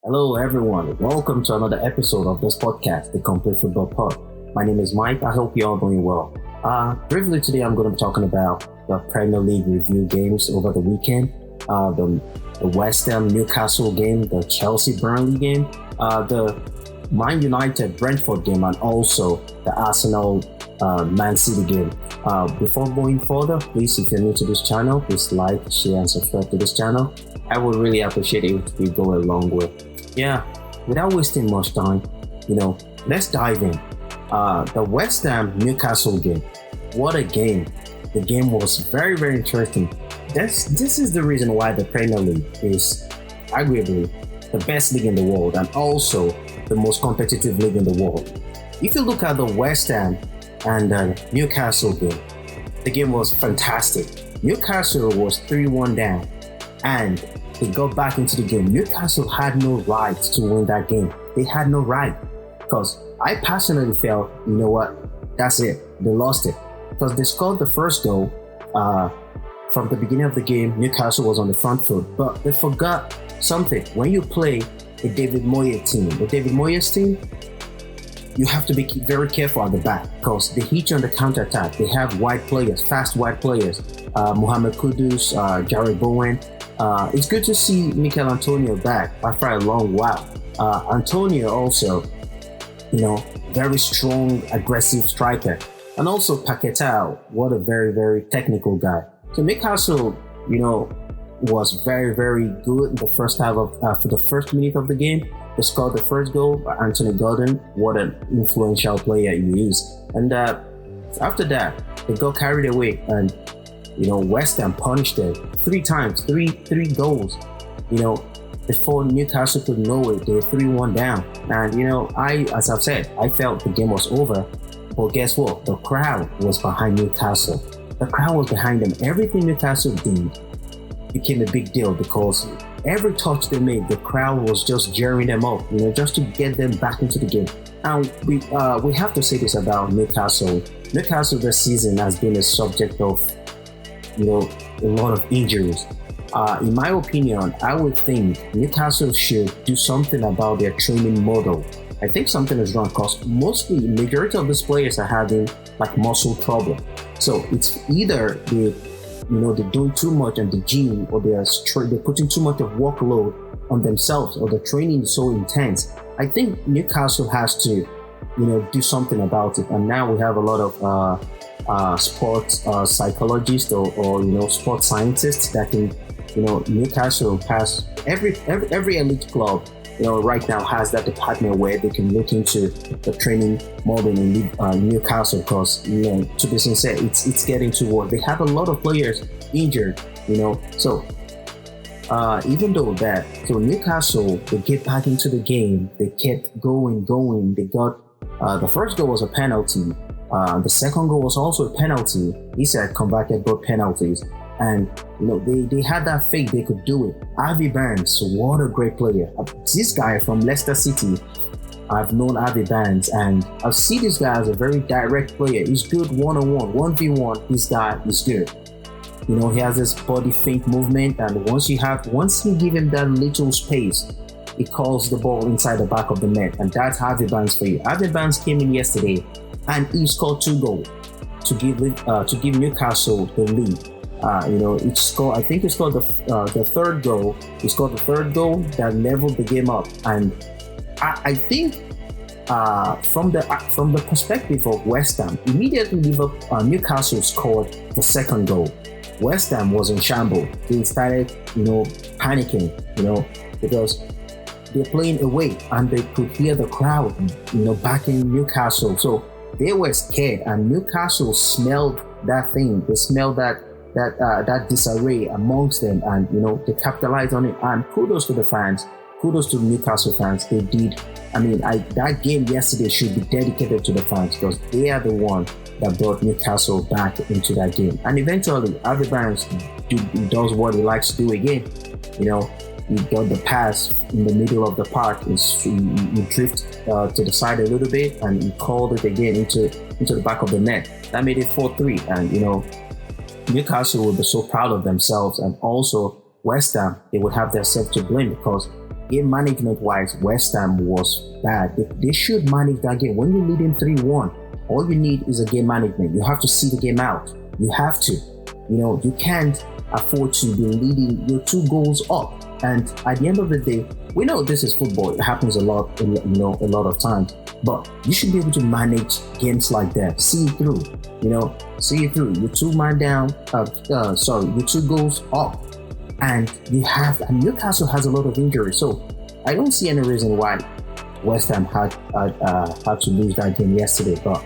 Hello, everyone. Welcome to another episode of this podcast, The Complete Football Pod. My name is Mike. I hope you're all doing well. Briefly today, I'm going to be talking about the Premier League review games over the weekend. The West Ham Newcastle game, the Chelsea Burnley game, the Man United Brentford game, and also the Arsenal Man City game. Before going further, please, if you're new to this channel, please like, share, and subscribe to this channel. I would really appreciate it if we go a long way. Yeah, without wasting much time, let's dive in. The West Ham Newcastle game. What a game. The game was very, very interesting. This is the reason why the Premier League is arguably the best league in the world and also the most competitive league in the world. If you look at the West Ham and Newcastle game, the game was fantastic. Newcastle was 3-1 down and they got back into the game. Newcastle had no right to win that game. They had no right. Because I personally felt, you know what, that's it. They lost it. Because they scored the first goal from the beginning of the game. Newcastle was on the front foot. But they forgot something. When you play a David Moyes team, you have to be very careful at the back because they hit you on the counter-attack. They have wide players, fast wide players. Mohamed Kudus, Jared Bowen. It's good to see Mikel Antonio back after a long while. Antonio also, very strong, aggressive striker. And also Paquetá, what a very, very technical guy. So Newcastle, was very, very good in the first half for the first minute of the game. They scored the first goal by Anthony Gordon. What an influential player he is. And after that, they got carried away and West Ham punished them 3 times, three goals. Before Newcastle could know it, they were 3-1 down. And as I've said, I felt the game was over. But guess what? The crowd was behind Newcastle. The crowd was behind them. Everything Newcastle did became a big deal because every touch they made, the crowd was just jeering them up, just to get them back into the game. And we have to say this about Newcastle. Newcastle this season has been a subject of a lot of injuries. In my opinion, I would think Newcastle should do something about their training model. I think something is wrong because majority of these players are having muscle problem. So it's either they're doing too much in the gym or they're putting too much of workload on themselves or the training is so intense. I think Newcastle has to, do something about it. And now we have a lot of sports psychologists or sports scientists that can, Newcastle has every elite club, right now has that department where they can look into the training model in Newcastle because, to be sincere, it's getting to what they have a lot of players injured, so even though that, so Newcastle, they get back into the game, they kept going, they got, the first goal was a penalty. The second goal was also a penalty. He said converted both penalties. And, they had that faith they could do it. Harvey Barnes, what a great player. This guy from Leicester City, I've known Harvey Barnes and I see this guy as a very direct player. He's good one-on-one, 1v1, this guy is good. He has this body feint movement and once you give him that little space, he calls the ball inside the back of the net and that's Harvey Barnes for you. Harvey Barnes came in yesterday and he scored 2 goals to give Newcastle the lead. He scored the third goal. He scored the third goal that leveled the game up. And I think from the perspective of West Ham, immediately Newcastle scored the second goal. West Ham was in shambles. They started, panicking, because they're playing away and they could hear the crowd, backing Newcastle. So they were scared and Newcastle smelled that thing. They smelled that disarray amongst them and they capitalized on it. And kudos to the fans, kudos to the Newcastle fans. They did. That game yesterday should be dedicated to the fans because they are the one that brought Newcastle back into that game. And eventually Harvey Barnes does what he likes to do again. He got the pass in the middle of the park. He drift to the side a little bit and he called it again into the back of the net. That made it 4-3. And Newcastle would be so proud of themselves, and also West Ham, they would have themselves to blame because game management-wise, West Ham was bad. They should manage that game. When you're leading 3-1, all you need is a game management. You have to see the game out. You have to. You can't afford to be leading your 2 goals up. And at the end of the day, we know this is football. It happens a lot, a lot of times. But you should be able to manage games like that. See it through. See it through. You're 2 man down. You're 2 goals up. And Newcastle has a lot of injuries. So I don't see any reason why West Ham had to lose that game yesterday. But,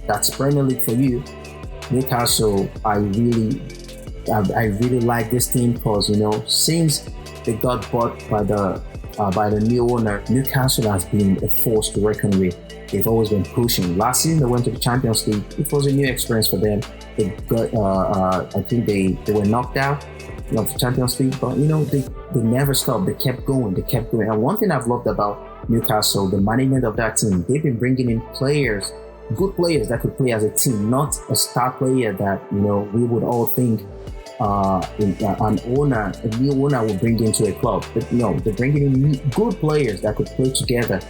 that's Premier League for you. Newcastle, I really like this team because, since they got bought by the new owner, Newcastle has been a force to reckon with. They've always been pushing. Last season, they went to the Champions League. It was a new experience for them. They got, I think they were knocked out of the Champions League, but they never stopped. They kept going. And one thing I've loved about Newcastle, the management of that team, they've been bringing in players, good players that could play as a team, not a star player that we would all think a new owner will bring into a club. But they're bringing in good players that could play together.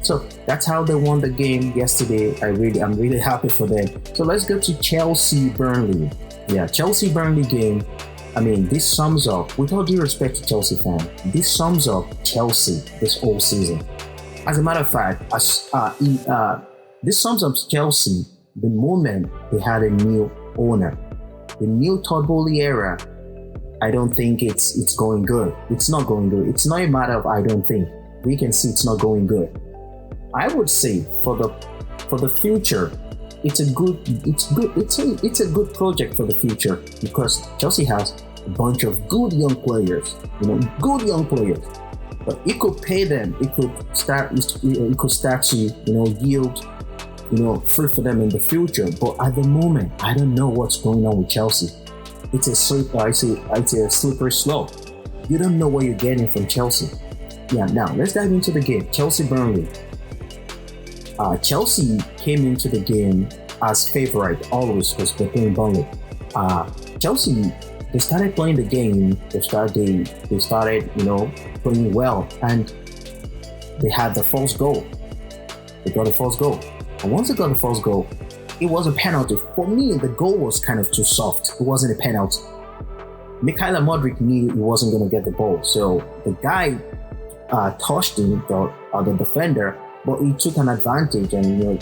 So that's how they won the game yesterday. I'm really happy for them. So let's go to Chelsea Burnley. Yeah, Chelsea Burnley game. I mean, this sums up, with all due respect to Chelsea fans, this sums up Chelsea this whole season. As a matter of fact, this sums up Chelsea the moment they had a new owner. The new Todd Bowley era, I don't think it's going good. It's not going good. It's not a matter of I don't think. We can see it's not going good. I would say for the future, it's a good project for the future because Chelsea has a bunch of good young players, but it could pay them. It could start to yield fruit for them in the future. But at the moment, I don't know what's going on with Chelsea. It's a slippery slope. You don't know what you're getting from Chelsea. Yeah, now let's dive into the game. Chelsea Burnley. Chelsea came into the game as favorite always because they're playing Burnley. Chelsea, they started playing the game. They started playing well, and they had the first goal. They got the first goal, and once they got the first goal, it was a penalty. For me, the goal was kind of too soft. It wasn't a penalty. Mikhail Modric knew he wasn't going to get the ball, so the guy touched him, the defender, but he took an advantage and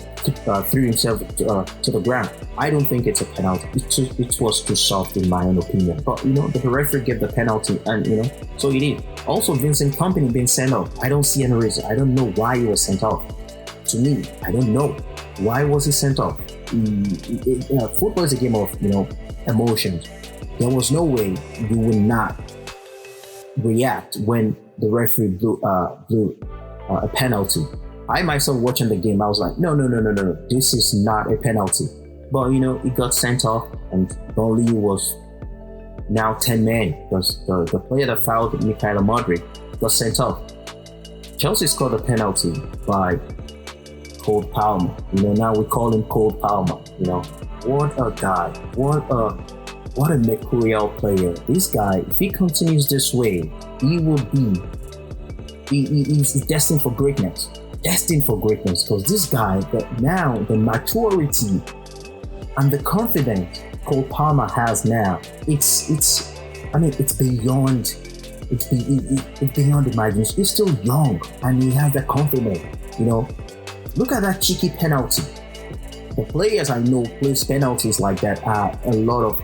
threw himself to the ground. I don't think it's a penalty. It was too soft in my own opinion. But the referee gave the penalty, and so he did. Also, Vincent Kompany being sent off. I don't see any reason. I don't know why he was sent off. To me, I don't know why was he sent off. Football is a game of emotions. There was no way you would not react when the referee blew a penalty. I myself watching the game, I was like, no, this is not a penalty. But it got sent off, and Burnley was now 10 men because the player that fouled Mikhail Modric got sent off. Chelsea scored a penalty by Cole Palmer. Now we call him Cole Palmer. What a guy! What a mercurial player. This guy, if he continues this way, he's destined for greatness. Because this guy, now the maturity and the confidence Cole Palmer has now, it's beyond imagination. He's still young and he has the confidence. Look at that cheeky penalty. The players I know plays penalties like that are a lot of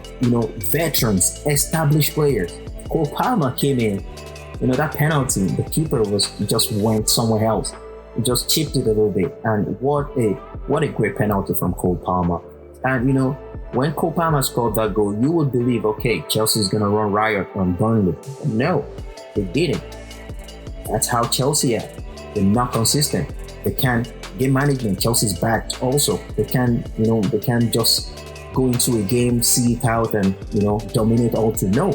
veterans, established players. Cole Palmer came in, that penalty, the keeper just went somewhere else. He just chipped it a little bit, and what a great penalty from Cole Palmer. And when Cole Palmer scored that goal, you would believe, okay, Chelsea's gonna run riot on Burnley. No, they didn't. That's how Chelsea are. They're not consistent. They can't game management. Chelsea's backed also. They can't just go into a game, see it out, and dominate all to no.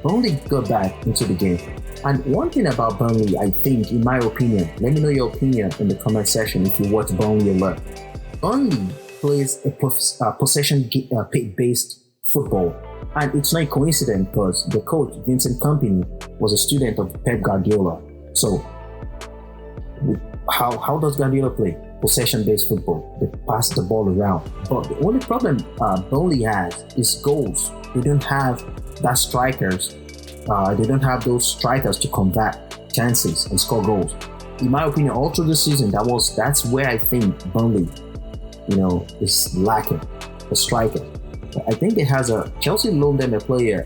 Burnley got back into the game. And one thing about Burnley, I think, in my opinion, let me know your opinion in the comment section if you watch Burnley a lot. Burnley plays a possession-based football. And it's not a coincidence because the coach, Vincent Kompany, was a student of Pep Guardiola. So how does Guardiola play? Possession-based football. They pass the ball around. But the only problem Burnley has is goals. They don't have that strikers. They don't have those strikers to convert chances and score goals. In my opinion, all through the season, that's where I think Burnley, is lacking a striker. I think it has Chelsea loaned them a player,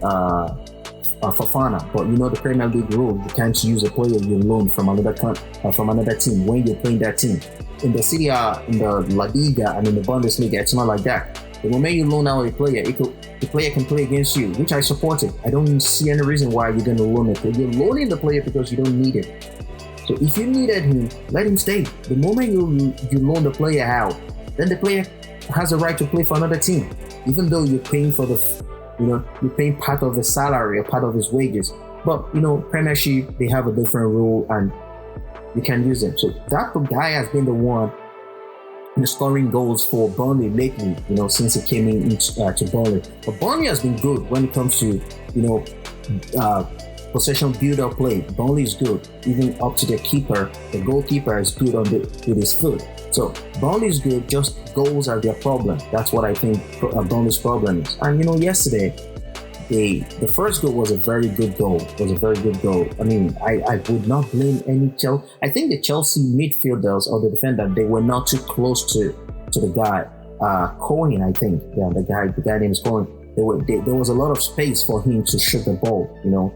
Fofana, but the Premier League rule, you can't use a player you loan from another team when you're playing that team. In the Serie A, in the La Liga, and in the Bundesliga, it's not like that. The moment you loan out a player, the player can play against you, which I support it. I don't see any reason why you're going to loan it. You're loaning the player because you don't need it. So if you needed him, let him stay. The moment you loan the player out, then the player has a right to play for another team, even though you're paying for you're paying part of the salary or part of his wages. But Premiership, they have a different rule and you can use them. So that guy has been the one scoring goals for Burnley lately, since he came to Burnley. But Burnley has been good when it comes to, possession build-up play. Burnley is good, even up to the keeper. The goalkeeper is good with his foot. So Burnley is good, just goals are their problem. That's what I think Burnley's problem is. And yesterday, the first goal was a very good goal. I mean, I would not blame any Chelsea. I think the Chelsea midfielders or the defender, they were not too close to the guy, Cohen, I think. Yeah, the guy named is Cohen. There was a lot of space for him to shoot the ball,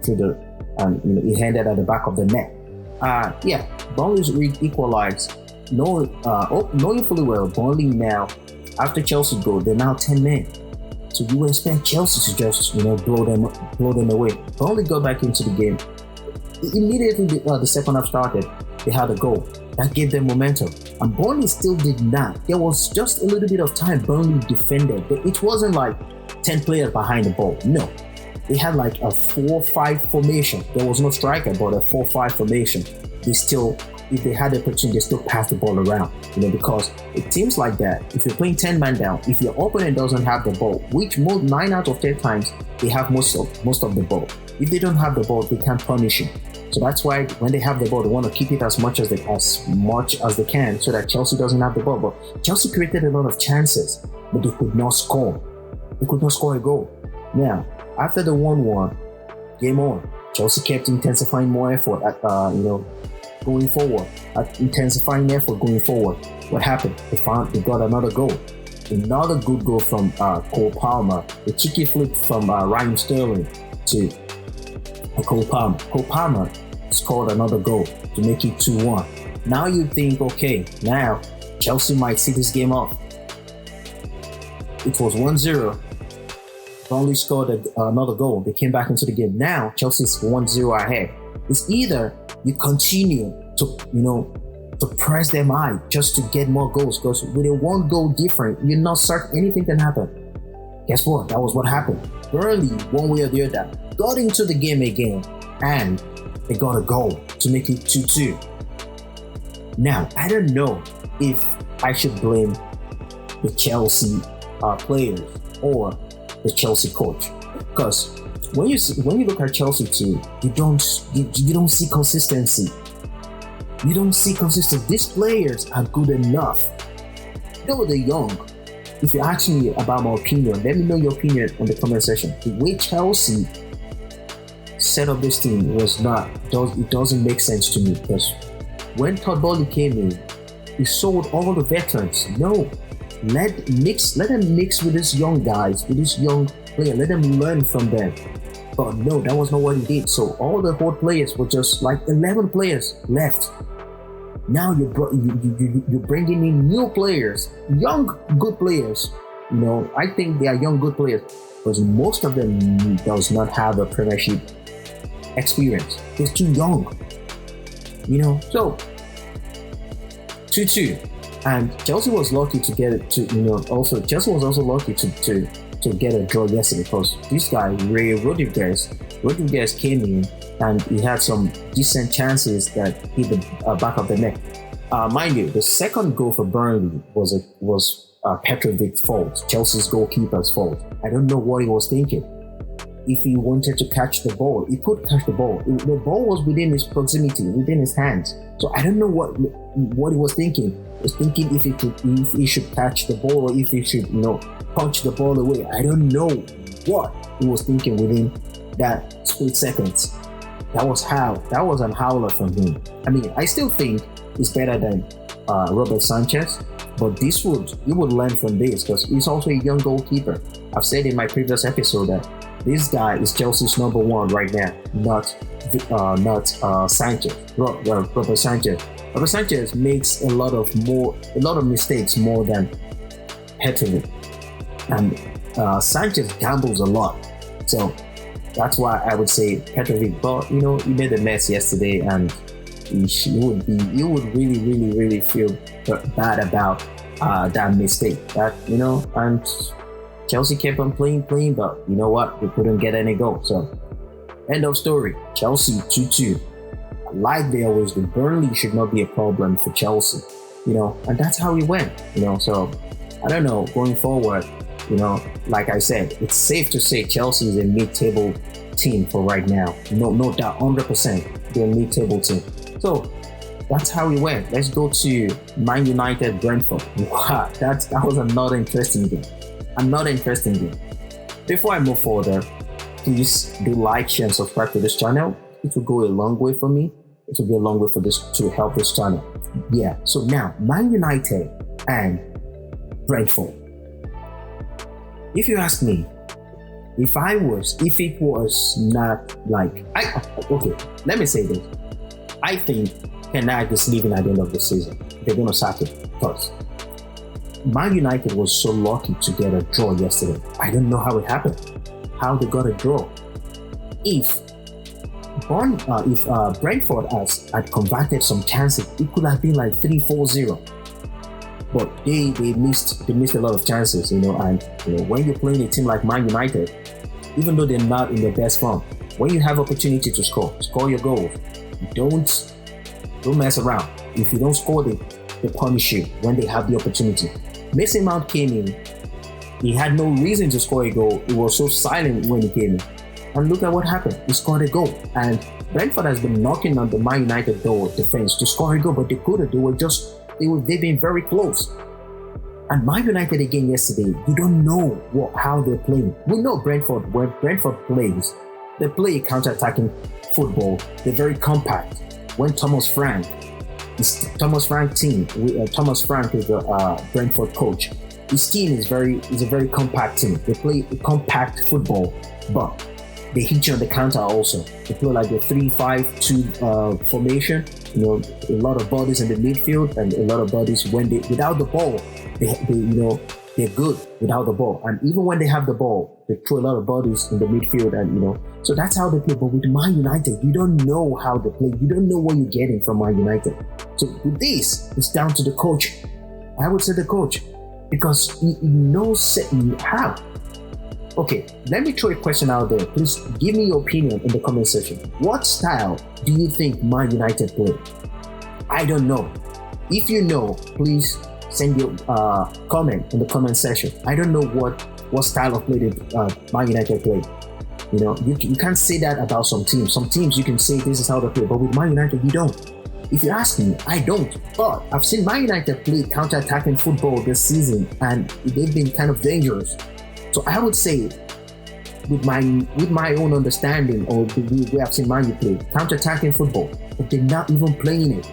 through he handed at the back of the net. Burnley's equalized. Knowing fully well, Burnley now, after Chelsea goal, they're now 10 men. So you would expect Chelsea to just, blow them away. Burnley got back into the game. Immediately the second half started, they had a goal. That gave them momentum. And Burnley still did not. There was just a little bit of time Burnley defended. But it wasn't like 10 players behind the ball. No. They had like a 4-5 formation. There was no striker, but a 4-5 formation. If they had the opportunity, they still pass the ball around, because it teams like that, if you're playing 10 man down, if your opponent doesn't have the ball, which 9 out of 10 times, they have most of the ball. If they don't have the ball, they can't punish you. So that's why when they have the ball, they want to keep it as much as they can so that Chelsea doesn't have the ball. But Chelsea created a lot of chances, but they could not score. They could not score a goal. Now, after the 1-1, game on. Chelsea kept intensifying more effort going forward, intensifying effort going forward. What happened? They got another goal. Another good goal from Cole Palmer. The cheeky flick from Raheem Sterling to Cole Palmer. Cole Palmer scored another goal to make it 2-1. Now you think, okay, now Chelsea might see this game off. It was 1-0. Burnley scored another goal. They came back into the game. Now Chelsea's 1-0 ahead. It's either you continue to press them high just to get more goals, because with a 1 goal difference, you're not certain anything can happen. Guess what? That was what happened. Burnley, one way or the other, got into the game again, and they got a goal to make it 2-2. Now, I don't know if I should blame the Chelsea players or the Chelsea coach, because when you look at Chelsea too, you don't see consistency. You don't see consistency. These players are good enough. Though they're young. If you ask me about my opinion, let me know your opinion on the comment section. The way Chelsea set up this team it doesn't make sense to me, because when Todd Bowley came in, he sold all the veterans. No, let them mix with these young guys, with these young players. Let them learn from them. But no, that was not what he did. So all the old players were just like 11 players left. Now you're bringing in new players, young good players. I think they are young good players, because most of them does not have a Premiership experience. They're too young. So 2-2, and Chelsea was lucky to get it to. Also Chelsea was also lucky to get a draw yesterday, because this guy Rodriguez came in and he had some decent chances that hit the back of the net. Mind you, the second goal for Burnley was Petrovic's fault, Chelsea's goalkeeper's fault. I don't know what he was thinking. if he wanted to catch the ball, he could catch the ball. The ball was within his proximity, within his hands. So I don't know what he was thinking. He was thinking if he should catch the ball or if he should, punch the ball away. I don't know what he was thinking within that split seconds. That was an howler from him. I mean, I still think he's better than Robert Sanchez, but he would learn from this because he's also a young goalkeeper. I've said in my previous episode that this guy is Chelsea's number one right now, not Sanchez. Robert Sanchez. Robert Sanchez makes a lot of mistakes more than Petrovic, and Sanchez gambles a lot. So that's why I would say Petrovic. But he made a mess yesterday, and he would really feel bad about that mistake. And Chelsea kept on playing, but you know what? They couldn't get any goal. So, end of story. Chelsea 2-2. Like they always do, Burnley should not be a problem for Chelsea. And that's how we went. So I don't know. Going forward, like I said, it's safe to say Chelsea is a mid-table team for right now. No doubt, 100%. They're a mid-table team. So that's how we went. Let's go to Man United Brentford. Wow, that was another interesting game. Before I move further, please do like, share, and subscribe to this channel. It will go a long way for me. It will go a long way for this to help this channel. Yeah. So now, Man United and Brentford. If you ask me, if it was not like let me say this. I think Ten Hag is leaving at the end of the season. They're going to sack him first. Man United was so lucky to get a draw yesterday. I don't know how it happened. How they got a draw. If Brentford had converted some chances, it could have been like 3-4-0. But they missed a lot of chances, and when you're playing a team like Man United, even though they're not in their best form, when you have opportunity to score your goal, don't mess around. If you don't score, they punish you when they have the opportunity. Mason Mount came in. He had no reason to score a goal. He was so silent when he came in. And look at what happened. He scored a goal. And Brentford has been knocking on the Man United door defense to score a goal, but they couldn't. They've been very close. And Man United again yesterday, you don't know how they're playing. We know Brentford, when Brentford plays, they play counter-attacking football. They're very compact. When Thomas Frank team, Thomas Frank is the Brentford coach. His team is a very compact team. They play compact football, but they hit you on the counter also. They play like a 3-5-2 formation. A lot of bodies in the midfield and a lot of bodies without the ball. They're good without the ball. And even when they have the ball, they throw a lot of bodies in the midfield and so that's how they play. But with Man United, you don't know how they play. You don't know what you're getting from Man United. So with this, it's down to the coach. I would say the coach, because he knows how. Okay, let me throw a question out there. Please give me your opinion in the comment section. What style do you think Man United play? I don't know. If you know, please send your comment in the comment section. I don't know what style of play Man United play. You can't say that about some teams. Some teams you can say this is how they play, but with Man United you don't. If you ask me, I don't. But I've seen Man United play counter-attacking football this season, and they've been kind of dangerous. So I would say, with my own understanding or the way I've seen Man U play, counter-attacking football, but they're not even playing it.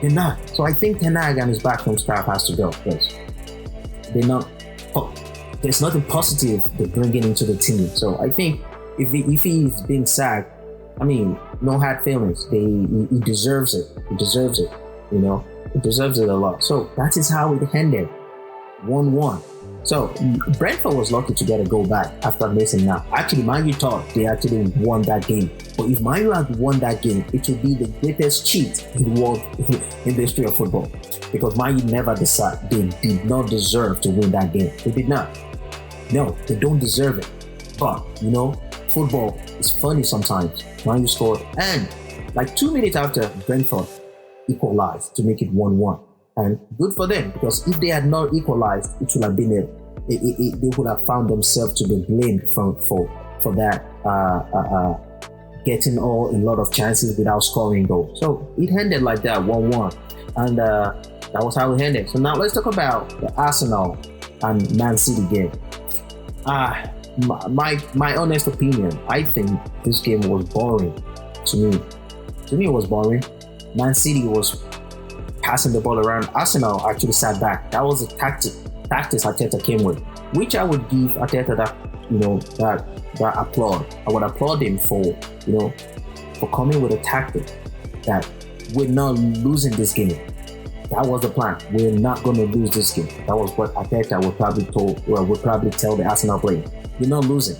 They're not. So I think Ten Hag and his backroom staff has to go. Yes. They're not. There's nothing positive they're bringing into the team. So I think if he's being sacked, no hard feelings. He deserves it. He deserves it. He deserves it a lot. So that is how it ended. 1-1. So Brentford was lucky to get a goal back after Mason Mount. Actually, Man U thought they actually won that game. But if Man U had won that game, it would be the greatest cheat in the world in the history of football. Because Man U never decided they did not deserve to win that game. They did not. No, they don't deserve it. But football is funny sometimes. Man U scored, and like 2 minutes after, Brentford equalized to make it 1-1. And good for them, because if they had not equalized, it would have been they would have found themselves to be blamed for for that, getting a lot of chances without scoring goals. So it ended like that, 1-1, and that was how it ended. So now let's talk about the Arsenal and Man City game. My honest opinion, I think this game was boring to me. To me, it was boring. Man City was passing the ball around. Arsenal actually sat back. That was the tactics Arteta came with, which I would give Arteta that applaud. I would applaud him for coming with a tactic that we're not losing this game. That was the plan. We're not going to lose this game. That was what Arteta would probably tell the Arsenal players. You're not losing.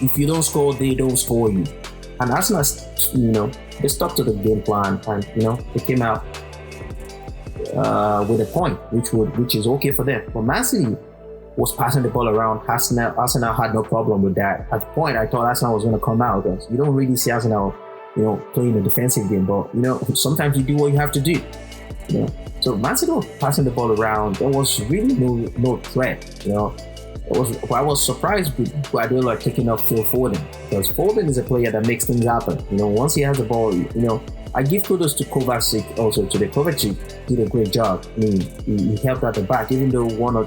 If you don't score, they don't score you. And Arsenal, they stuck to the game plan, and they came out with a point, which is okay for them. But Man City was passing the ball around. Arsenal had no problem with that. At the point, I thought Arsenal was going to come out, because you don't really see Arsenal, playing a defensive game. But sometimes you do what you have to do. So Man City was passing the ball around. There was really no threat. I was surprised with Guardiola taking up Phil Foden, because Foden is a player that makes things happen. Once he has the ball, I give kudos to Kovacic also today. Kovacic did a great job. I mean, he helped at the back, even though one or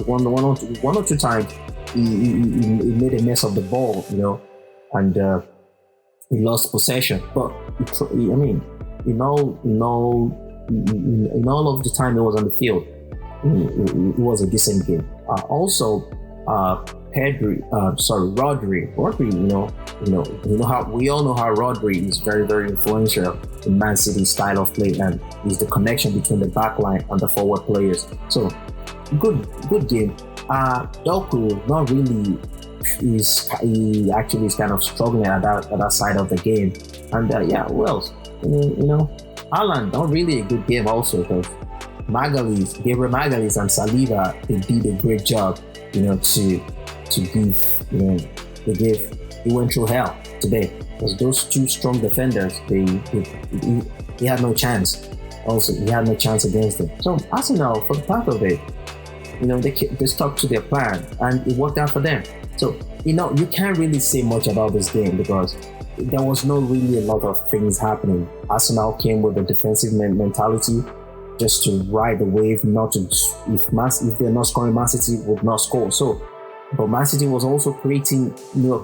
two times he made a mess of the ball, and he lost possession. But in all of the time he was on the field, it was a decent game. Rodri. We all know how Rodri is very, very influential in Man City's style of play, and is the connection between the back line and the forward players. So good game. Doku not really he actually is kind of struggling at that side of the game. And who else? Haaland, not really a good game also, because Gabriel Magalhaes and Saliba, they did a great job, he went through hell today, because those two strong defenders, he had no chance. Also, he had no chance against them. So Arsenal, for the part of it, they stuck to their plan, and it worked out for them. So you can't really say much about this game, because there was no really a lot of things happening. Arsenal came with a defensive mentality, just to ride the wave, if they're not scoring, Man City would not score. So, but Man City was also creating,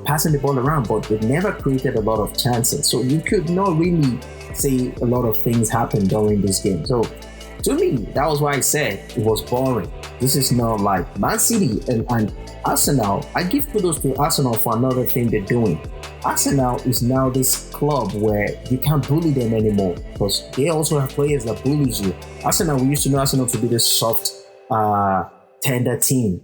passing the ball around, but they never created a lot of chances. So you could not really say a lot of things happened during this game. So to me, that was why I said it was boring. This is not like Man City and Arsenal. I give kudos to Arsenal for another thing they're doing. Arsenal is now this club where you can't bully them anymore, because they also have players that bullies you. We used to know Arsenal to be this soft, tender team,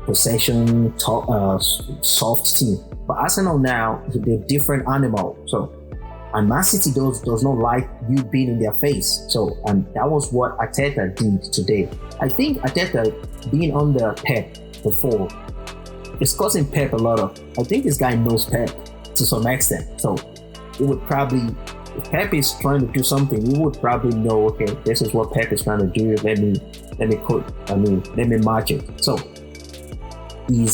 possession, soft team. But Arsenal now, they're a different animal. So, and Man City does not like you being in their face. So, and that was what Arteta did today. I think Arteta, being under Pep before, it's causing Pep a lot of. I think this guy knows Pep to some extent. So it would probably, if Pep is trying to do something, you would probably know, okay, this is what Pep is trying to do. Let me match it. So he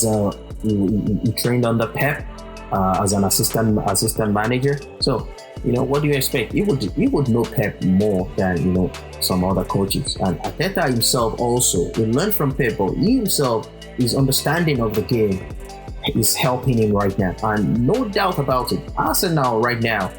trained under Pep as an assistant manager. So what do you expect? He would know Pep more than some other coaches. And Arteta himself also, he learned from Pep, but he himself, his understanding of the game is helping him right now. And no doubt about it, Arsenal right now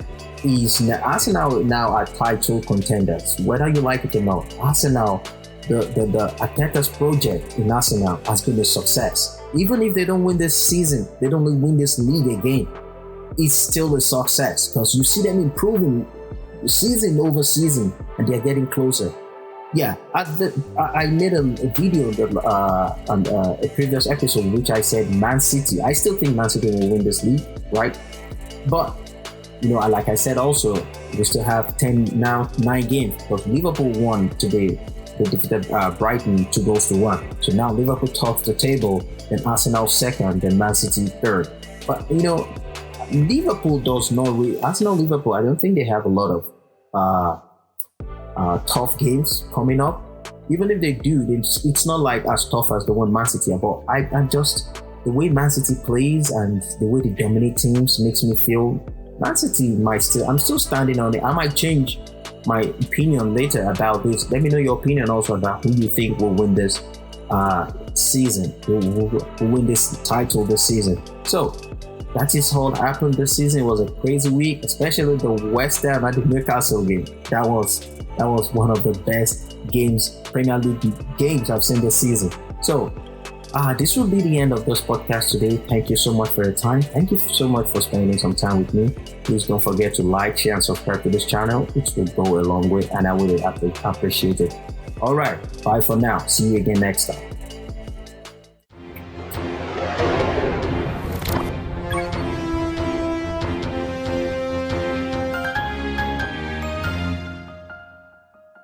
are title contenders, whether you like it or not. Arsenal, the Arteta's project in Arsenal has been a success. Even if they don't win this season, they don't win this league again, it's still a success, because you see them improving season over season, and they're getting closer. Yeah, I made a video on a previous episode in which I said Man City. I still think Man City will win this league, right? But like I said also, we still have 9 games, because Liverpool won today. They defeated Brighton 2-1. So now Liverpool tops the table, then Arsenal second, then Man City third. But Liverpool does not really. Liverpool, I don't think they have a lot of tough games coming up. Even if they do, it's not like as tough as the one Man City. But the way Man City plays and the way they dominate teams makes me feel Man City I'm still standing on it. I might change my opinion later about this. Let me know your opinion also about who you think will win this season, who will win this title this season. So that is all happened this season. It was a crazy week, especially the West Ham at the Newcastle game. That was one of the best Premier League games I've seen this season. So this will be the end of this podcast today. Thank you so much for your time. Thank you so much for spending some time with me. Please don't forget to like, share, and subscribe to this channel. It will go a long way, and I would appreciate it. All right, bye for now. See you again next time.